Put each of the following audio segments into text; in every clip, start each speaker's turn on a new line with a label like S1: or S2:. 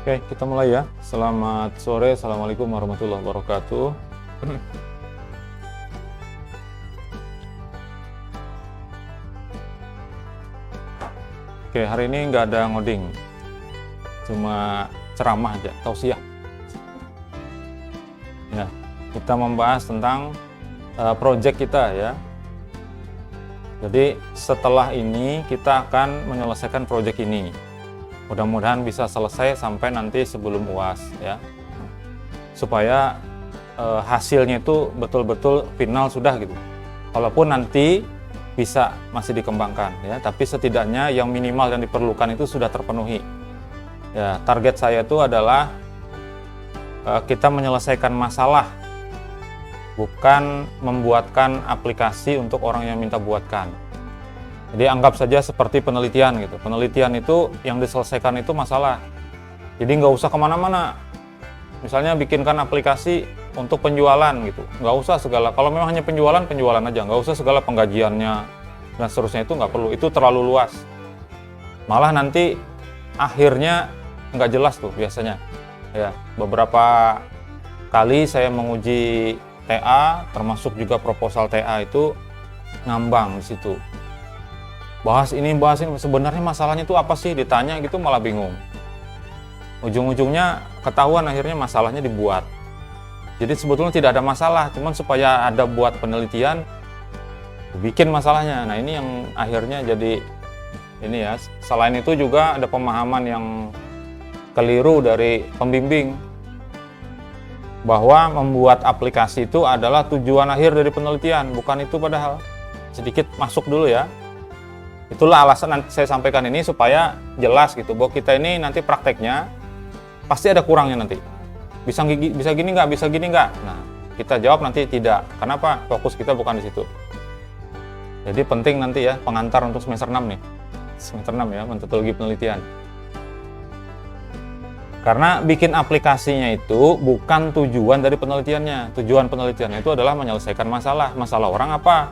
S1: Oke, kita mulai ya. Selamat sore, Assalamualaikum warahmatullahi wabarakatuh. Oke, hari ini nggak ada ngoding, cuma ceramah aja, tausiah. Ya, kita membahas tentang project kita ya. Jadi setelah ini kita akan menyelesaikan project ini. Mudah-mudahan bisa selesai sampai nanti sebelum UAS ya, supaya hasilnya itu betul-betul final sudah gitu. Walaupun nanti bisa masih dikembangkan ya, tapi setidaknya yang minimal yang diperlukan itu sudah terpenuhi ya. Target saya itu adalah kita menyelesaikan masalah, bukan membuatkan aplikasi untuk orang yang minta buatkan. Jadi anggap saja seperti penelitian gitu. Penelitian itu yang diselesaikan itu masalah. Jadi nggak usah kemana-mana. Misalnya bikinkan aplikasi untuk penjualan gitu. Nggak usah segala. Kalau memang hanya penjualan aja. Nggak usah segala penggajiannya dan seterusnya, itu nggak perlu. Itu terlalu luas. Malah nanti akhirnya nggak jelas tuh biasanya. Ya, beberapa kali saya menguji TA, termasuk juga proposal TA itu ngambang di situ. Bahas ini, sebenarnya masalahnya itu apa sih, ditanya gitu malah bingung. Ujung-ujungnya ketahuan akhirnya masalahnya dibuat. Jadi sebetulnya tidak ada masalah, cuman supaya ada buat penelitian, bikin masalahnya. Nah ini yang akhirnya jadi ini ya. Selain itu juga ada pemahaman yang keliru dari pembimbing, bahwa membuat aplikasi itu adalah tujuan akhir dari penelitian. Bukan itu padahal. Sedikit masuk dulu ya. Itulah alasan nanti saya sampaikan ini supaya jelas gitu, bahwa kita ini nanti prakteknya pasti ada kurangnya nanti. Bisa gini nggak, bisa gini nggak. Nah, kita jawab nanti tidak. Kenapa? Fokus kita bukan di situ. Jadi penting nanti ya, pengantar untuk semester 6 nih. Semester 6 ya, metodologi penelitian. Karena bikin aplikasinya itu bukan tujuan dari penelitiannya. Tujuan penelitiannya itu adalah menyelesaikan masalah. Masalah orang apa?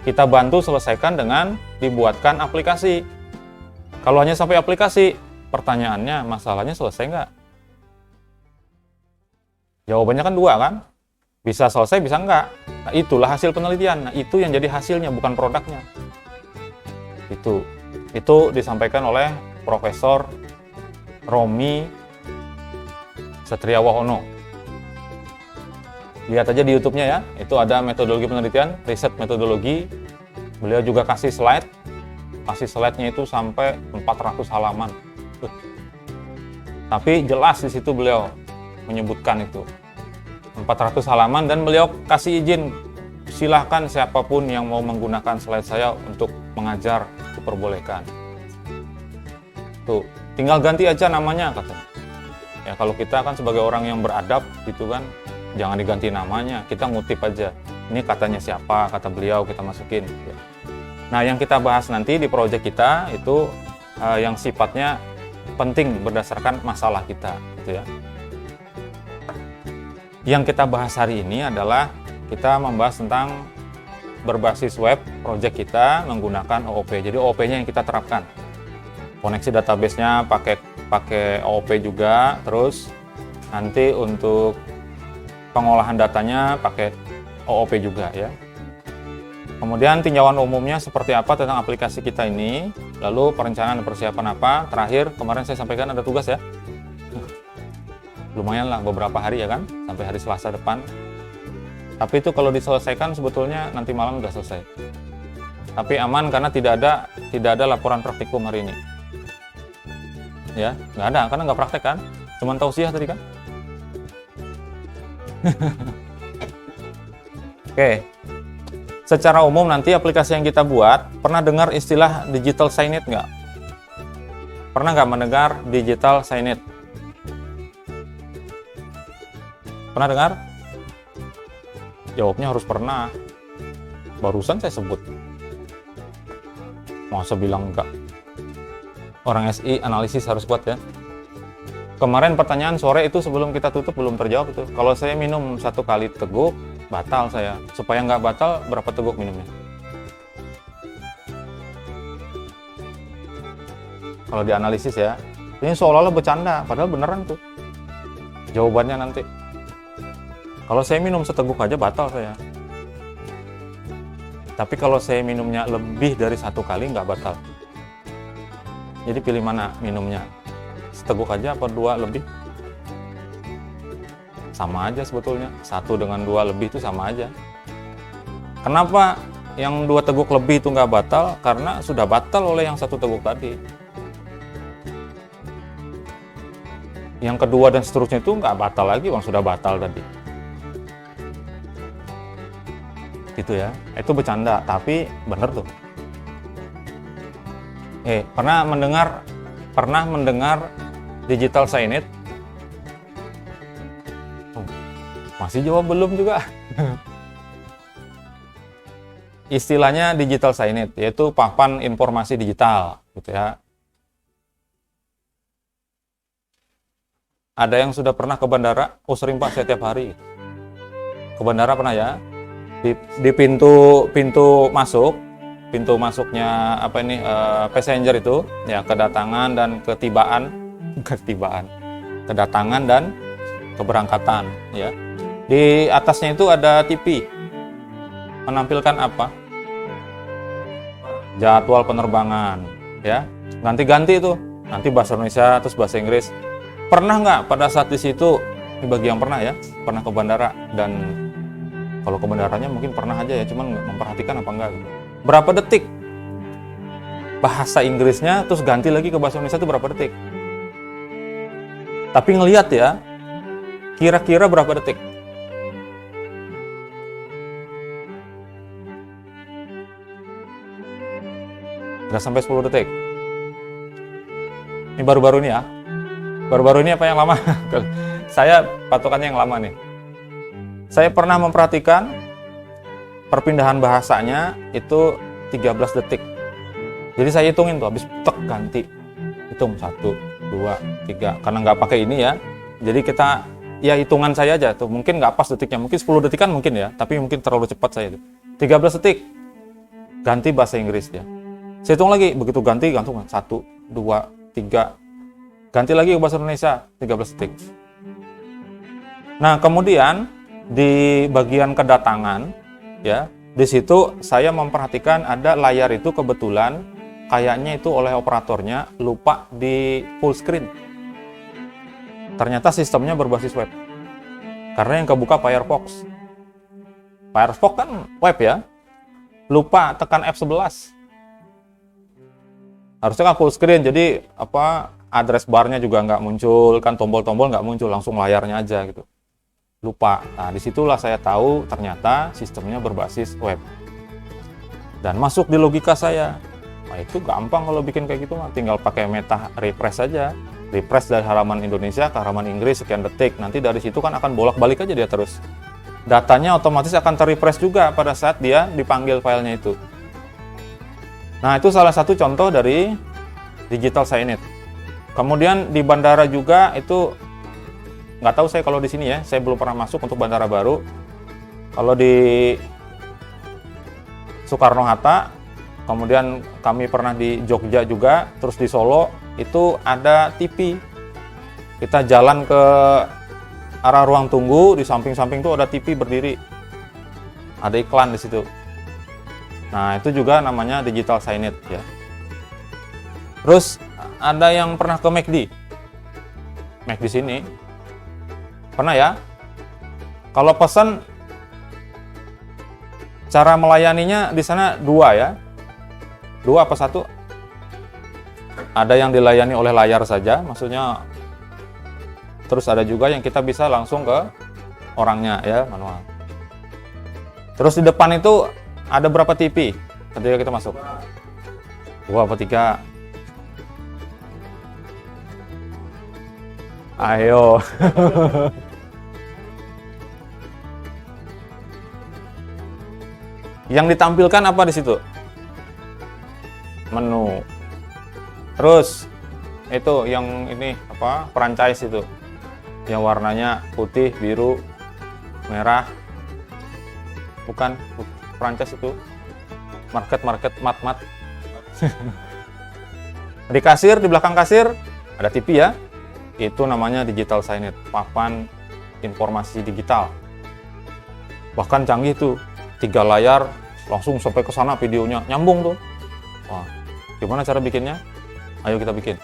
S1: Kita bantu selesaikan dengan dibuatkan aplikasi. Kalau hanya sampai aplikasi, pertanyaannya masalahnya selesai nggak? Jawabannya kan dua kan? Bisa selesai, bisa nggak? Nah itulah hasil penelitian. Nah itu yang jadi hasilnya, bukan produknya. Itu disampaikan oleh Profesor Romi Setriawahono. Lihat aja di YouTube-nya ya, itu ada metodologi penelitian, riset metodologi. Beliau juga kasih slide-nya itu sampai 400 halaman. Tapi jelas di situ beliau menyebutkan itu 400 halaman, dan beliau kasih izin, silahkan siapapun yang mau menggunakan slide saya untuk mengajar, diperbolehkan. Tuh, tinggal ganti aja namanya katanya. Ya kalau kita kan sebagai orang yang beradab gitu kan, jangan diganti namanya, kita ngutip aja. Ini katanya siapa, kata beliau, kita masukin. Nah, yang kita bahas nanti di proyek kita itu yang sifatnya penting berdasarkan masalah kita, gitu ya. Yang kita bahas hari ini adalah kita membahas tentang berbasis web proyek kita menggunakan OOP. Jadi OOP-nya yang kita terapkan. Koneksi database-nya pakai OOP juga, terus nanti untuk pengolahan datanya pakai OOP juga ya. Kemudian tinjauan umumnya seperti apa tentang aplikasi kita ini, lalu perencanaan dan persiapan apa. Terakhir kemarin saya sampaikan ada tugas ya. Lumayan lah beberapa hari ya kan, sampai hari Selasa depan. Tapi itu kalau diselesaikan sebetulnya nanti malam udah selesai. Tapi aman karena tidak ada laporan praktikum hari ini. Ya, nggak ada karena nggak praktek kan, cuman tausiah tadi kan. Oke, secara umum nanti aplikasi yang kita buat, pernah dengar istilah digital sign-it nggak? Pernah nggak mendengar digital sign-it? Pernah dengar? Jawabnya harus pernah. Barusan saya sebut. Masa bilang enggak? Orang SI analisis harus kuat ya. Kemarin pertanyaan sore itu sebelum kita tutup belum terjawab itu. Kalau saya minum 1 kali teguk, batal saya. Supaya nggak batal, berapa teguk minumnya? Kalau dianalisis ya. Ini seolah-olah bercanda, padahal beneran tuh jawabannya nanti. Kalau saya minum seteguk aja batal saya. Tapi kalau saya minumnya lebih dari 1 kali nggak batal. Jadi pilih mana minumnya? Seteguk aja apa 2 lebih? Sama aja sebetulnya. 1 dengan 2 lebih itu sama aja. Kenapa yang 2 teguk lebih itu nggak batal? Karena sudah batal oleh yang 1 teguk tadi. Yang kedua dan seterusnya itu nggak batal lagi, bang, sudah batal tadi. Gitu ya, itu bercanda, tapi bener tuh. Pernah mendengar digital cyanide? Masih jawab belum juga. Istilahnya digital cyanide, yaitu papan informasi digital, gitu ya. Ada yang sudah pernah ke bandara? Oh sering Pak, saya tiap hari. Ke bandara pernah ya? Di pintu masuknya apa ini passenger itu ya, kedatangan dan kedatangan dan keberangkatan ya. Di atasnya itu ada TV menampilkan apa? Jadwal penerbangan ya, ganti-ganti itu, nanti bahasa Indonesia terus bahasa Inggris. Pernah nggak pada saat di situ, ini bagi yang pernah ya, pernah ke bandara, dan kalau ke bandaranya mungkin pernah aja ya, cuman nggak memperhatikan apa enggak gitu. Berapa detik bahasa Inggrisnya terus ganti lagi ke bahasa Indonesia itu berapa detik? Tapi ngelihat ya, kira-kira berapa detik? Nggak sampai 10 detik. Ini baru-baru ini ya. Baru-baru ini apa yang lama? Saya patokannya yang lama nih. Saya pernah memperhatikan perpindahan bahasanya itu 13 detik. Jadi saya hitungin tuh, habis tek ganti. Hitung 1, 2, 3. Karena nggak pakai ini ya. Jadi kita, ya hitungan saya aja tuh. Mungkin nggak pas detiknya. Mungkin 10 detikan mungkin ya. Tapi mungkin terlalu cepat saya itu. 13 detik. Ganti bahasa Inggris ya. Saya hitung lagi. Begitu ganti, gantung 1, 2, 3. Ganti lagi ke bahasa Indonesia. 13 detik. Nah kemudian di bagian kedatangan ya, di situ saya memperhatikan ada layar itu kebetulan kayaknya itu oleh operatornya lupa di full screen. Ternyata sistemnya berbasis web, karena yang kebuka Firefox. Firefox kan web ya, lupa tekan F11. Harusnya kan full screen, jadi apa, address barnya juga nggak muncul, kan tombol-tombol nggak muncul, langsung layarnya aja gitu. Lupa. Nah, disitulah saya tahu ternyata sistemnya berbasis web. Dan masuk di logika saya. Nah, itu gampang kalau bikin kayak gitu mah. Tinggal pakai meta refresh saja. Refresh dari halaman Indonesia ke halaman Inggris sekian detik. Nanti dari situ kan akan bolak-balik aja dia terus. Datanya otomatis akan terrefresh juga pada saat dia dipanggil filenya itu. Nah, itu salah satu contoh dari digital cyanide. Kemudian di bandara juga itu, nggak tahu saya kalau di sini ya, saya belum pernah masuk untuk bandara baru. Kalau di Soekarno-Hatta, kemudian kami pernah di Jogja juga, terus di Solo, itu ada TV. Kita jalan ke arah ruang tunggu, di samping-samping itu ada TV berdiri. Ada iklan di situ. Nah, itu juga namanya digital cyanide ya. Terus ada yang pernah ke McD. McD sini. Pernah ya? Kalau pesan, cara melayaninya di sana 2 ya. 2 apa 1? Ada yang dilayani oleh layar saja, maksudnya. Terus ada juga yang kita bisa langsung ke orangnya ya, manual. Terus di depan itu ada berapa TV ketika kita masuk? 2 apa 3? Ayo. Yang ditampilkan apa di situ? Menu. Terus itu yang ini apa? Franchise itu. Yang warnanya putih, biru, merah. Bukan franchise itu. Market mat. Di kasir, di belakang kasir Ada TV ya, itu namanya digital signage, papan informasi digital. Bahkan canggih tuh, 3 layar langsung sampai ke sana videonya, nyambung tuh. Wah, gimana cara bikinnya? Ayo kita bikin.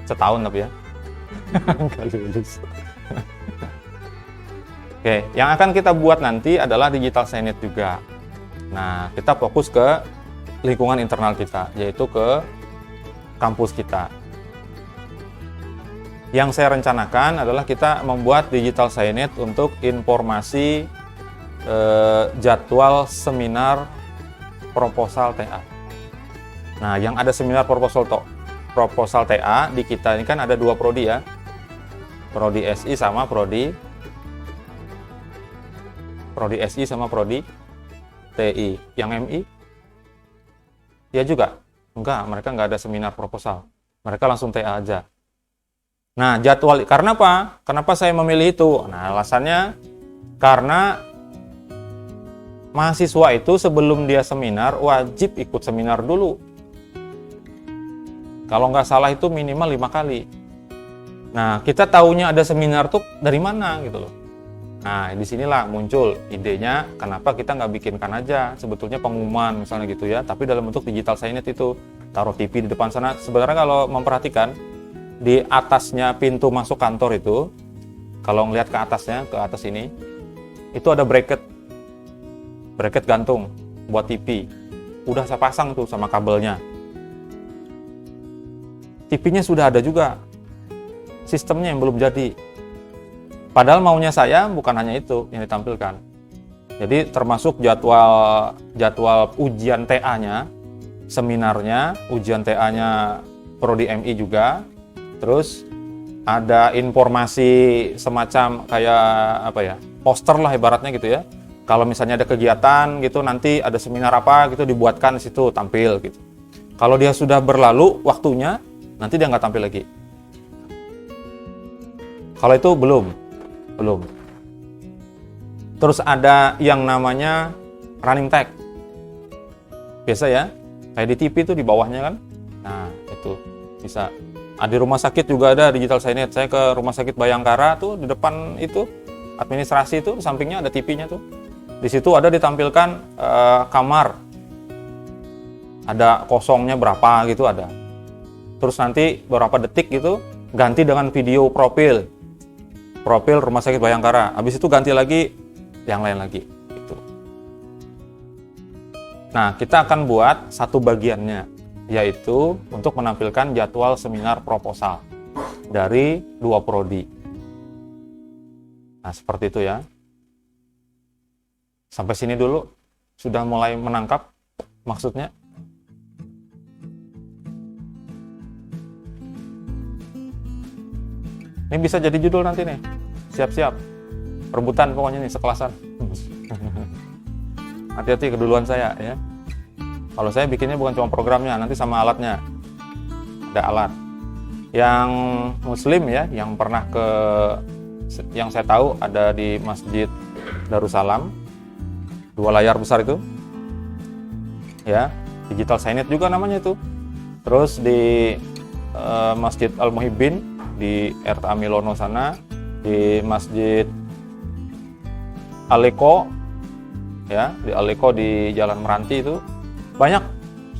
S1: Setahun tapi ya. Nggak lulus. Oke, yang akan kita buat nanti adalah digital signage juga. Nah, kita fokus ke lingkungan internal kita, yaitu ke kampus kita. Yang saya rencanakan adalah kita membuat digital signage untuk informasi jadwal seminar proposal TA. Nah, yang ada seminar proposal TA di kita ini kan ada 2 prodi ya. Prodi SI sama prodi SI sama prodi TI. Yang MI? Ya juga. Enggak, mereka nggak ada seminar proposal. Mereka langsung TA aja. Nah, jadwal, karena apa? Kenapa saya memilih itu? Nah, alasannya karena mahasiswa itu sebelum dia seminar wajib ikut seminar dulu. Kalau nggak salah itu minimal 5 kali. Nah, kita taunya ada seminar tuh dari mana gitu loh. Nah, disinilah muncul idenya kenapa kita nggak bikinkan aja sebetulnya pengumuman misalnya gitu ya, tapi dalam bentuk digital signage itu, taruh TV di depan sana. Sebenarnya kalau memperhatikan, di atasnya pintu masuk kantor itu, kalau ngelihat ke atasnya, ke atas ini, itu ada bracket gantung buat TV. Udah saya pasang tuh sama kabelnya. TV-nya sudah ada juga, sistemnya yang belum jadi. Padahal maunya saya bukan hanya itu yang ditampilkan. Jadi termasuk jadwal ujian TA-nya, seminarnya, ujian TA-nya prodi MI juga. Terus ada informasi semacam kayak apa ya, poster lah ibaratnya gitu ya. Kalau misalnya ada kegiatan gitu, nanti ada seminar apa gitu dibuatkan di situ, tampil gitu. Kalau dia sudah berlalu waktunya, nanti dia nggak tampil lagi. Kalau itu belum. Terus ada yang namanya running tag. Biasa ya, kayak di TV itu di bawahnya kan. Nah, itu bisa. Di rumah sakit juga ada digital signage. Saya ke rumah sakit Bayangkara tuh, di depan itu administrasi itu, di sampingnya ada TV-nya tuh. Di situ ada ditampilkan kamar. Ada kosongnya berapa gitu ada. Terus nanti beberapa detik gitu ganti dengan video profil rumah sakit Bayangkara. Habis itu ganti lagi yang lain lagi gitu. Nah, kita akan buat satu bagiannya, yaitu untuk menampilkan jadwal seminar proposal dari 2 prodi. Nah, seperti itu ya. Sampai sini dulu sudah mulai menangkap maksudnya. Ini bisa jadi judul nanti nih. Siap-siap. Rebutan pokoknya nih sekelasan. Hati-hati keduluan saya ya. Kalau saya bikinnya bukan cuma programnya, nanti sama alatnya. Ada alat. Yang muslim ya, yang pernah yang saya tahu ada di Masjid Darussalam. 2 layar besar itu. Ya, digital signage juga namanya itu. Terus di Masjid Al-Muhibbin di RTA Milono sana, di Masjid Aleko ya, di Aleko di Jalan Meranti itu banyak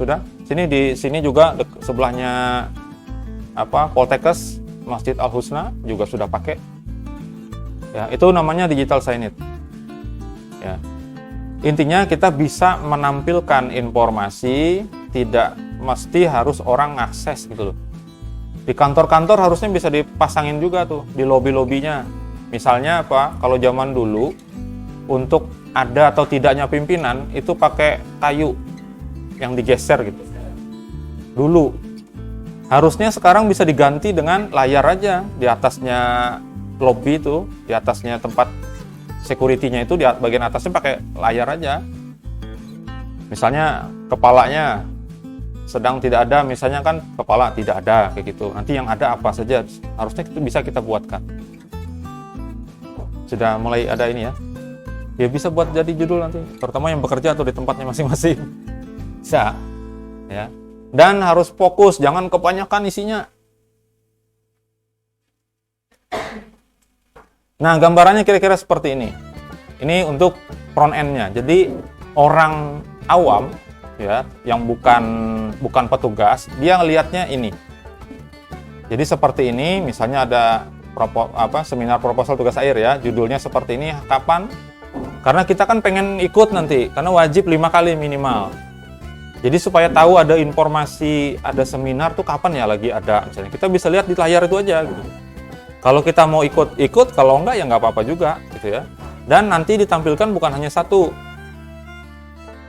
S1: sudah. Di sini juga sebelahnya Poltekkes, Masjid Al Husna juga sudah pakai. Ya, itu namanya digital signage. Ya. Intinya kita bisa menampilkan informasi, tidak mesti harus orang akses gitu loh. Di kantor-kantor harusnya bisa dipasangin juga tuh di lobi-lobinya. Misalnya kalau zaman dulu untuk ada atau tidaknya pimpinan itu pakai kayu yang digeser gitu. Dulu. Harusnya sekarang bisa diganti dengan layar aja di atasnya lobi itu, di atasnya tempat security-nya itu di bagian atasnya pakai layar aja. Misalnya kepalanya sedang tidak ada, misalnya kan kepala tidak ada kayak gitu. Nanti yang ada apa saja harusnya itu bisa kita buatkan. Sudah mulai ada ini ya. Ya bisa buat jadi judul nanti, terutama yang bekerja atau di tempatnya masing-masing. Bisa. Ya. Dan harus fokus, jangan kebanyakan isinya. Nah, gambarannya kira-kira seperti ini. Ini untuk front end-nya. Jadi orang awam ya, yang bukan petugas, dia ngelihatnya ini. Jadi seperti ini, misalnya ada seminar proposal tugas akhir ya, judulnya seperti ini, kapan? Karena kita kan pengen ikut nanti, karena wajib 5 kali minimal. Jadi supaya tahu ada informasi, ada seminar tuh kapan ya lagi ada, misalnya kita bisa lihat di layar itu aja gitu. Kalau kita mau ikut, kalau enggak ya nggak apa-apa juga gitu ya. Dan nanti ditampilkan bukan hanya satu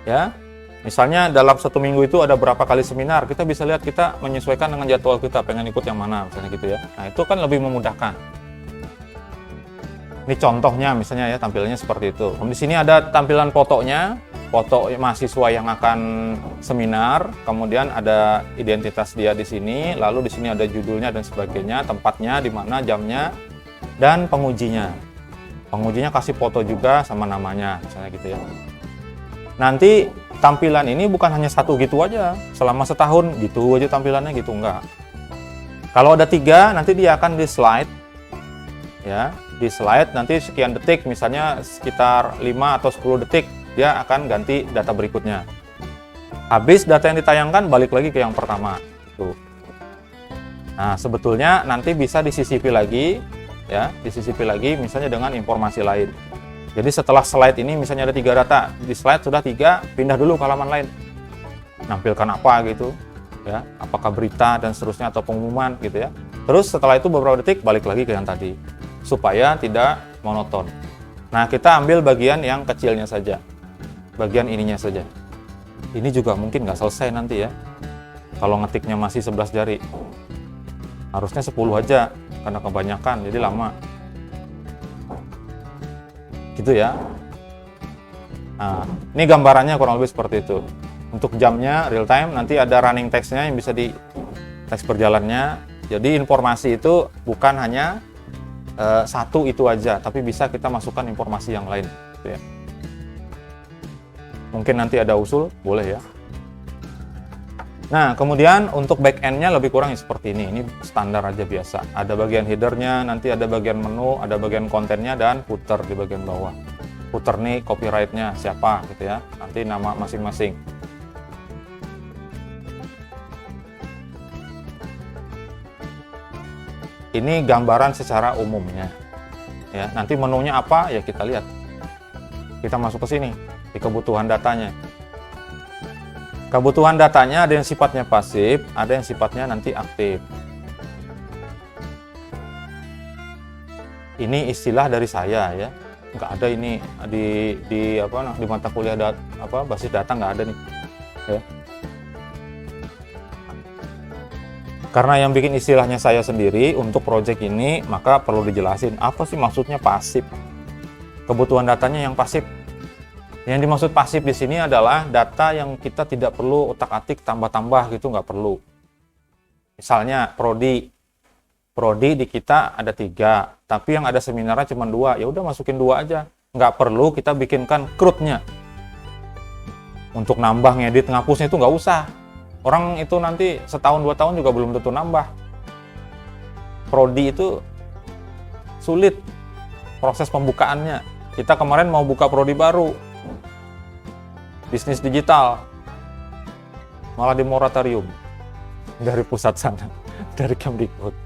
S1: ya, misalnya dalam 1 minggu itu ada berapa kali seminar, kita bisa lihat, kita menyesuaikan dengan jadwal kita pengen ikut yang mana misalnya gitu ya. Nah itu kan lebih memudahkan. Ini contohnya misalnya ya, tampilannya seperti itu. Di sini ada tampilan fotonya, foto mahasiswa yang akan seminar, kemudian ada identitas dia di sini, lalu di sini ada judulnya dan sebagainya, tempatnya di mana, jamnya, dan pengujinya. Pengujinya kasih foto juga sama namanya, misalnya gitu ya. Nanti tampilan ini bukan hanya satu gitu aja, selama setahun gitu aja tampilannya gitu, enggak. Kalau ada 3, nanti dia akan di slide, ya, di slide nanti sekian detik, misalnya sekitar 5 atau 10 detik, dia akan ganti data berikutnya. Habis data yang ditayangkan, balik lagi ke yang pertama. Tuh. Nah, sebetulnya nanti bisa disisipi lagi, ya, disisipi lagi misalnya dengan informasi lain. Jadi setelah slide ini misalnya ada 3 data, di slide sudah 3, pindah dulu ke halaman lain. Nampilkan apa gitu, ya, apakah berita dan seterusnya atau pengumuman gitu ya. Terus setelah itu beberapa detik balik lagi ke yang tadi, supaya tidak monoton. Nah, kita ambil bagian yang kecilnya saja, bagian ininya saja. Ini juga mungkin nggak selesai nanti ya, kalau ngetiknya masih 11 jari. Harusnya 10 aja, karena kebanyakan, jadi lama. Gitu ya. Nah, ini gambarannya kurang lebih seperti itu. Untuk jamnya real time, nanti ada running text-nya yang bisa di teks berjalannya. Jadi informasi itu bukan hanya satu itu aja, tapi bisa kita masukkan informasi yang lain gitu ya. Mungkin nanti ada usul, boleh ya. Nah, kemudian untuk back end-nya lebih kurang seperti ini. Ini standar aja biasa. Ada bagian header-nya, nanti ada bagian menu, ada bagian kontennya, dan footer di bagian bawah. Footer nih copyright-nya siapa gitu ya. Nanti nama masing-masing. Ini gambaran secara umumnya. Ya, nanti menunya apa ya kita lihat. Kita masuk ke sini di kebutuhan datanya. Kebutuhan datanya ada yang sifatnya pasif, ada yang sifatnya nanti aktif. Ini istilah dari saya ya. Nggak ada ini di mata kuliah basis data nggak ada nih. Ya. Karena yang bikin istilahnya saya sendiri untuk project ini, maka perlu dijelasin apa sih maksudnya pasif. Kebutuhan datanya yang pasif. Yang dimaksud pasif di sini adalah data yang kita tidak perlu otak-atik tambah-tambah gitu, nggak perlu. Misalnya prodi di kita ada 3, tapi yang ada seminarnya cuma 2, ya udah masukin 2 aja. Nggak perlu kita bikinkan CRUD-nya. Untuk nambah, ngedit, ngapusnya itu nggak usah. Orang itu nanti setahun 2 tahun juga belum tentu nambah. Prodi itu sulit proses pembukaannya. Kita kemarin mau buka prodi baru, bisnis digital, malah di moratorium dari pusat sana, dari Kemdikbud.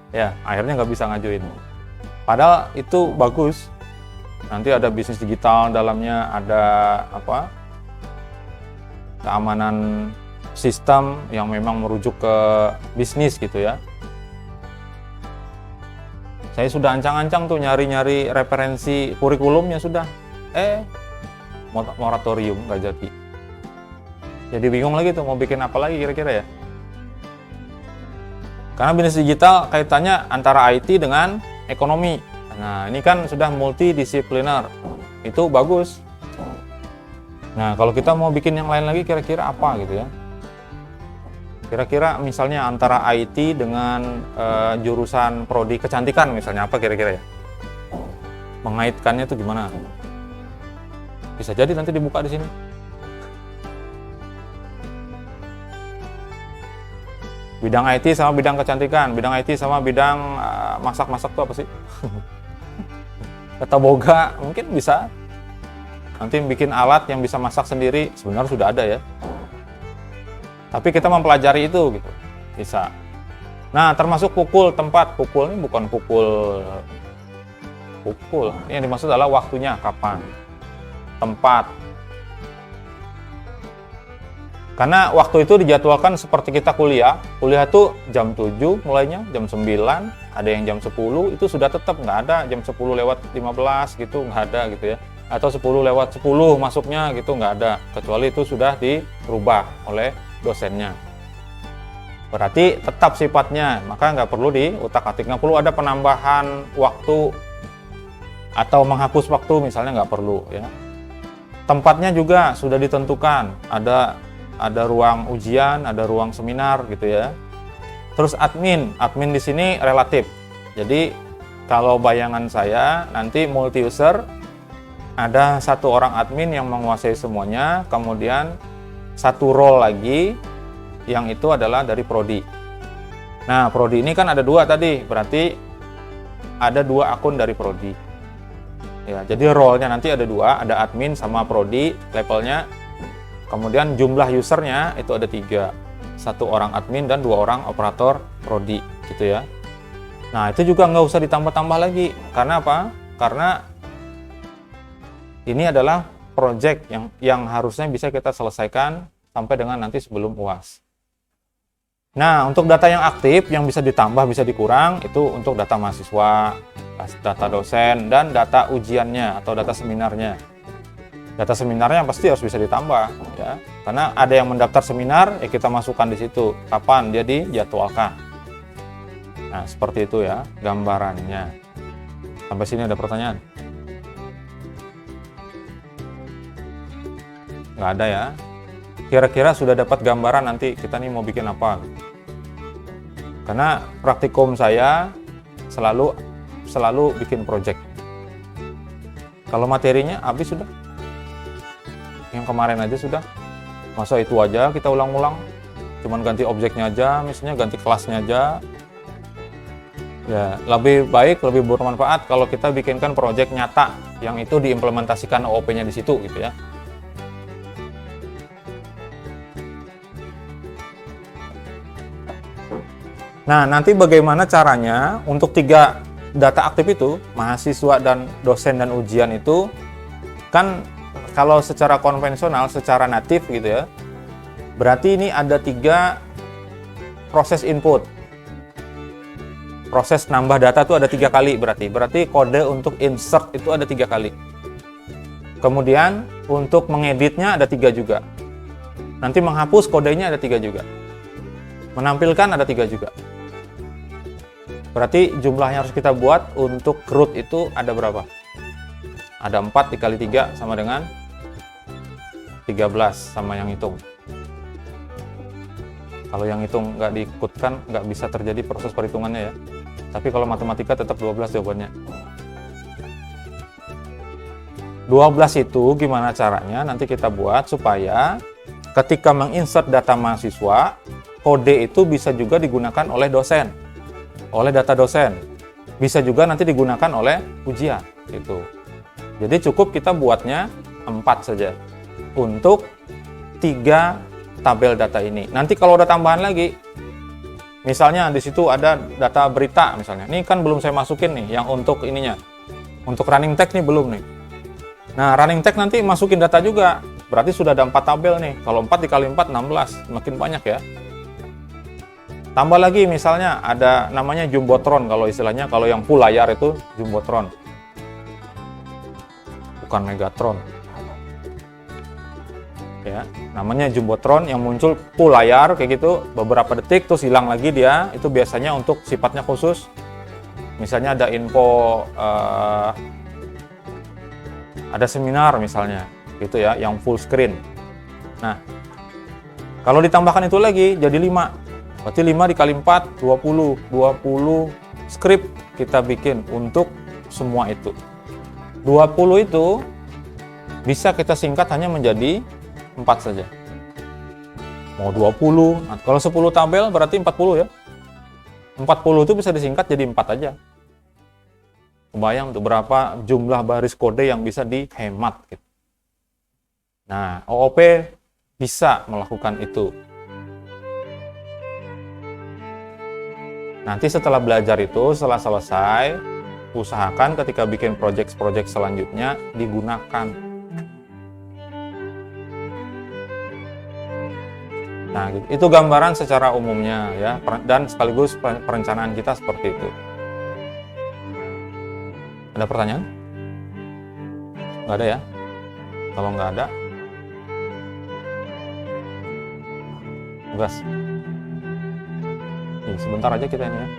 S1: Ya, akhirnya nggak bisa ngajuin. Padahal itu bagus. Nanti ada bisnis digital, dalamnya ada keamanan sistem yang memang merujuk ke bisnis gitu ya. Saya sudah ancang-ancang tuh nyari-nyari referensi kurikulumnya sudah. Moratorium nggak jadi. Jadi bingung lagi tuh mau bikin apa lagi kira-kira ya. Karena bisnis digital kaitannya antara IT dengan ekonomi. Nah, ini kan sudah multidisipliner. Itu bagus. Nah, kalau kita mau bikin yang lain lagi kira-kira apa gitu ya. Kira-kira misalnya antara IT dengan jurusan prodi kecantikan misalnya apa kira-kira ya? Mengaitkannya itu gimana? Bisa jadi nanti dibuka di sini. Bidang IT sama bidang kecantikan, bidang IT sama bidang masak-masak tuh apa sih? Tata boga, mungkin bisa. Nanti bikin alat yang bisa masak sendiri, sebenarnya sudah ada ya. Tapi kita mempelajari itu gitu, bisa. Nah, termasuk pukul tempat. Pukul ini bukan pukul. Ini yang dimaksud adalah waktunya, kapan, tempat. Karena waktu itu dijadwalkan seperti kita kuliah. Kuliah tuh jam 7 mulainya, jam 9, ada yang jam 10, itu sudah tetap, nggak ada jam 10 lewat 15 gitu, nggak ada gitu ya. Atau 10 lewat 10 masuknya gitu, nggak ada. Kecuali itu sudah dirubah oleh dosennya. Berarti tetap sifatnya, maka nggak perlu diutak-atik, nggak perlu ada penambahan waktu atau menghapus waktu misalnya, nggak perlu ya. Tempatnya juga sudah ditentukan, ada ruang ujian, ada ruang seminar gitu ya. Terus admin di sini relatif. Jadi kalau bayangan saya nanti multi user, ada satu orang admin yang menguasai semuanya, kemudian satu role lagi yang itu adalah dari prodi. Nah, prodi ini kan ada 2 tadi, berarti ada 2 akun dari prodi. Ya, jadi role-nya nanti ada 2, ada admin sama prodi levelnya. Kemudian jumlah usernya itu ada 3, 1 orang admin dan 2 orang operator prodi gitu ya. Nah, itu juga nggak usah ditambah-tambah lagi. Karena apa? Karena ini adalah project yang harusnya bisa kita selesaikan sampai dengan nanti sebelum UAS. Nah, untuk data yang aktif yang bisa ditambah bisa dikurang itu untuk data mahasiswa, data dosen, dan data ujiannya atau data seminarnya. Data seminarnya pasti harus bisa ditambah ya. Karena ada yang mendaftar seminar, kita masukkan di situ kapan dia dijadwalkan. Nah, seperti itu ya gambarannya. Sampai sini ada pertanyaan? Nggak ada ya. Kira-kira sudah dapat gambaran nanti kita nih mau bikin apa? Karena praktikum saya selalu bikin project. Kalau materinya habis sudah. Yang kemarin aja sudah, masa itu aja kita ulang-ulang, cuman ganti objeknya aja, misalnya ganti kelasnya aja. Ya, lebih baik, lebih bermanfaat kalau kita bikinkan project nyata yang itu diimplementasikan OOP-nya di situ gitu ya. Nah, nanti bagaimana caranya untuk 3 data aktif itu, mahasiswa dan dosen dan ujian itu, kan kalau secara konvensional, secara natif gitu ya, berarti ini ada 3 proses input. Proses nambah data itu ada 3 kali berarti kode untuk insert itu ada 3 kali. Kemudian untuk mengeditnya ada 3 juga. Nanti menghapus kodenya ada 3 juga. Menampilkan ada 3 juga. Berarti jumlah yang harus kita buat untuk root itu ada berapa? Ada 4 dikali 3 sama dengan 13 sama yang hitung. Kalau yang hitung nggak diikutkan, nggak bisa terjadi proses perhitungannya ya. Tapi kalau matematika tetap 12 jawabannya. 12 itu gimana caranya? Nanti kita buat supaya ketika menginsert data mahasiswa, kode itu bisa juga digunakan oleh dosen, oleh data dosen. Bisa juga nanti digunakan oleh ujian gitu. Jadi cukup kita buatnya 4 saja untuk 3 tabel data ini. Nanti kalau ada tambahan lagi, misalnya di situ ada data berita misalnya. Ini kan belum saya masukin nih yang untuk ininya. Untuk running text nih belum nih. Nah, running text nanti masukin data juga. Berarti sudah ada 4 tabel nih. Kalau 4 dikali 4 16, makin banyak ya. Tambah lagi misalnya ada namanya jumbotron kalau istilahnya, kalau yang full layar itu jumbotron. Bukan megatron. Ya, namanya jumbotron yang muncul full layar kayak gitu beberapa detik terus hilang lagi dia. Itu biasanya untuk sifatnya khusus. Misalnya ada info ada seminar misalnya gitu ya yang full screen. Nah, kalau ditambahkan itu lagi jadi 5. Berarti 5 dikali 4 20 script kita bikin untuk semua itu. 20 itu bisa kita singkat hanya menjadi 4 saja. mau 20. Nah, kalau 10 tabel berarti 40 ya. 40 itu bisa disingkat jadi 4 aja. Kebayang tuh berapa jumlah baris kode yang bisa dihemat gitu. Nah, OOP bisa melakukan itu. Nanti setelah belajar itu, setelah selesai, usahakan ketika bikin project-project selanjutnya digunakan. Nah, gitu. Itu gambaran secara umumnya ya, dan sekaligus perencanaan kita seperti itu. Ada pertanyaan? Nggak ada ya? Kalau nggak ada, tugas. Sebentar aja kita ini ya.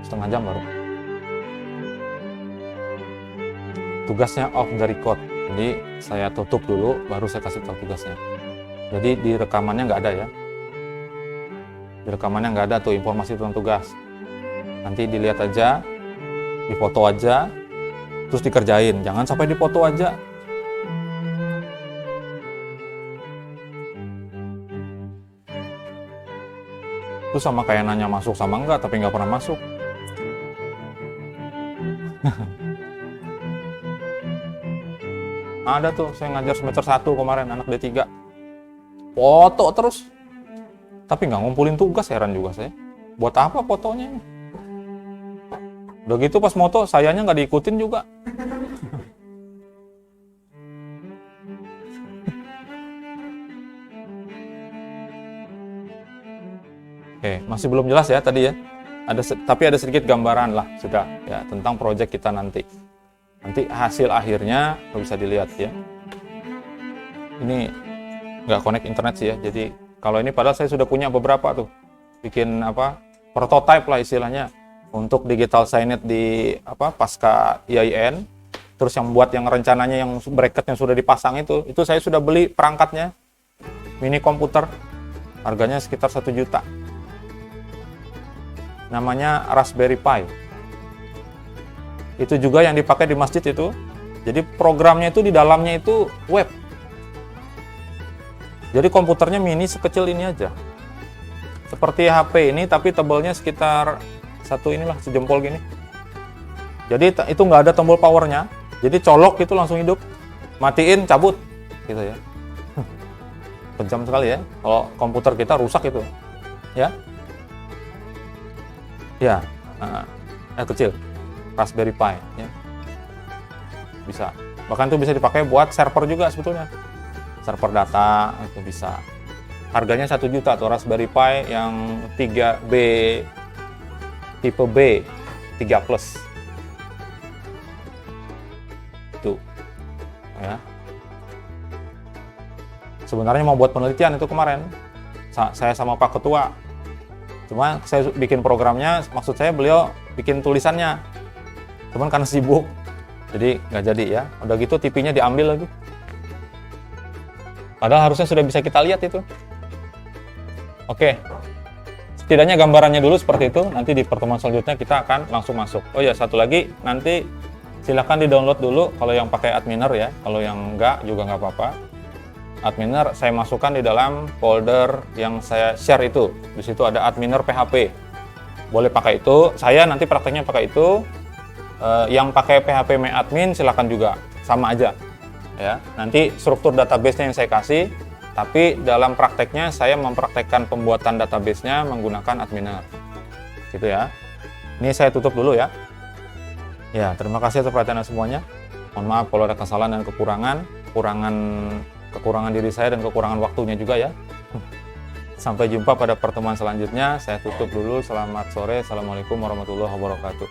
S1: Setengah jam baru. Tugasnya off the record. Jadi saya tutup dulu, baru saya kasih tahu tugasnya. Jadi di rekamannya nggak ada ya. Di rekamannya nggak ada tuh informasi tentang tugas. Nanti dilihat aja, difoto aja, terus dikerjain. Jangan sampai dipoto aja. Itu sama kayak nanya masuk sama enggak, tapi nggak pernah masuk. Ada tuh, saya ngajar semester 1 kemarin, anak D3. Foto terus. Tapi nggak ngumpulin tugas, heran juga saya. Buat apa fotonya? Udah gitu pas moto, sayanya nggak diikutin juga. Oke, masih belum jelas ya tadi ya. Tapi ada sedikit gambaran lah sudah ya tentang proyek kita nanti. Nanti hasil akhirnya bisa dilihat ya. Ini nggak connect internet sih ya. Jadi kalau ini padahal saya sudah punya beberapa tuh. Bikin prototype lah istilahnya untuk digital signet di pasca IAIN. Terus yang buat yang rencananya yang bracket yang sudah dipasang itu saya sudah beli perangkatnya. Mini komputer. Harganya sekitar 1 juta. Namanya Raspberry Pi. Itu juga yang dipakai di masjid itu. Jadi programnya itu di dalamnya itu web. Jadi komputernya mini sekecil ini aja. Seperti HP ini tapi tebalnya sekitar sejempol gini. Jadi itu nggak ada tombol powernya. Jadi colok itu langsung hidup. Matiin, cabut. Gitu ya. Kejam sekali ya. Kalau komputer kita rusak itu. Ya. Ya, kecil, Raspberry Pi, ya. Bisa. Bahkan itu bisa dipakai buat server juga sebetulnya. Server data itu bisa. Harganya 1 juta tuh Raspberry Pi yang 3B, tipe B, 3 plus. Itu, ya. Sebenarnya mau buat penelitian itu kemarin. Saya sama Pak Ketua. Cuma saya bikin programnya, maksud saya beliau bikin tulisannya. Cuman karena sibuk, jadi nggak jadi ya. Udah gitu TV-nya diambil lagi. Padahal harusnya sudah bisa kita lihat itu. Oke, setidaknya gambarannya dulu seperti itu. Nanti di pertemuan selanjutnya kita akan langsung masuk. Oh ya, satu lagi, nanti silahkan di-download dulu kalau yang pakai Adminer ya. Kalau yang enggak juga nggak apa-apa. Adminer saya masukkan di dalam folder yang saya share itu. Di situ ada Adminer PHP. Boleh pakai itu. Saya nanti prakteknya pakai itu. Yang pakai PHP MyAdmin silakan juga, sama aja. Ya, nanti struktur database-nya yang saya kasih, tapi dalam prakteknya saya mempraktekkan pembuatan database-nya menggunakan Adminer. Gitu ya. Ini saya tutup dulu ya. Ya, terima kasih atas perhatian semuanya. Mohon maaf kalau ada kesalahan dan kekurangan diri saya dan kekurangan waktunya juga ya. Sampai jumpa pada pertemuan selanjutnya. Saya tutup dulu. Selamat sore. Assalamualaikum warahmatullahi wabarakatuh.